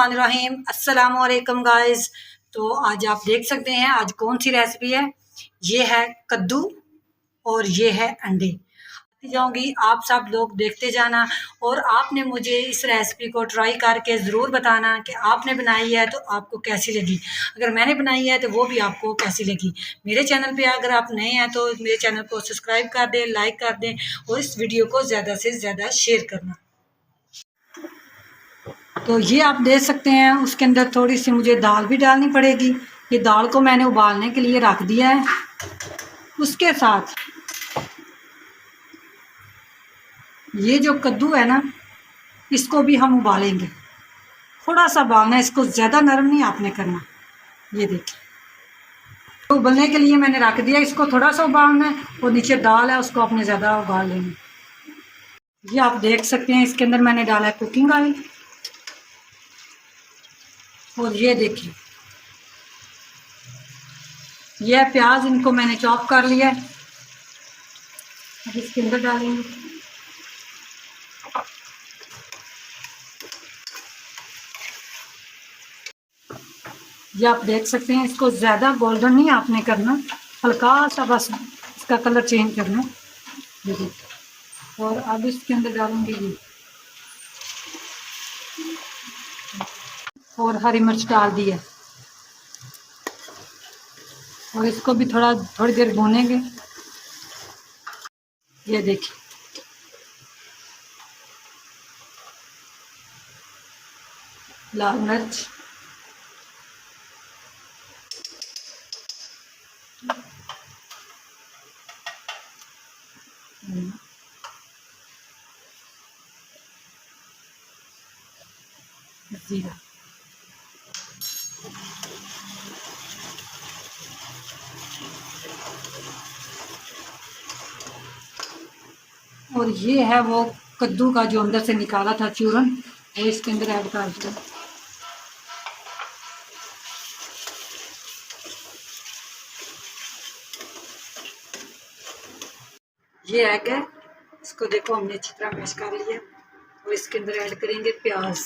रहीम अस्सलाम वालेकुम गाइस। तो आज आप देख सकते हैं आज कौन सी रेसिपी है। ये है कद्दू और ये है अंडे। जाऊंगी, आप सब लोग देखते जाना और आपने मुझे इस रेसिपी को ट्राई करके ज़रूर बताना कि आपने बनाई है तो आपको कैसी लगी। अगर मैंने बनाई है तो वो भी आपको कैसी लगी। मेरे चैनल पे अगर आप नए हैं तो मेरे चैनल को सब्सक्राइब कर दें, लाइक कर दें और इस वीडियो को ज़्यादा से ज़्यादा शेयर करना। तो ये आप देख सकते हैं उसके अंदर थोड़ी सी मुझे दाल भी डालनी पड़ेगी। ये दाल को मैंने उबालने के लिए रख दिया है। उसके साथ ये जो कद्दू है ना, इसको भी हम उबालेंगे। थोड़ा सा उबालना है इसको, ज़्यादा नरम नहीं आपने करना। ये देखिए, तो उबलने के लिए मैंने रख दिया, इसको थोड़ा सा उबालना है और नीचे दाल है उसको आपने ज़्यादा उबाल लेना। ये आप देख सकते हैं इसके अंदर मैंने डाला है कुकिंग ऑयल। और ये देखिए, ये प्याज, इनको मैंने चॉप कर लिया है। अब इसके अंदर डालेंगे। ये आप देख सकते हैं, इसको ज़्यादा गोल्डन नहीं आपने करना, हल्का सा बस इसका कलर चेंज करना। ये देखिए, और अब इसके अंदर डालेंगे ये और हरी मिर्च डाल दी है और इसको भी थोड़ी देर भूनेंगे। ये देखिए, लाल मिर्च, जीरा, और ये है वो कद्दू का जो अंदर से निकाला था चूरन, वो इसके अंदर ऐड कर दिया। ये एग है, इसको देखो हमने अच्छी तरह मैश कर लिया और इसके अंदर ऐड करेंगे प्याज।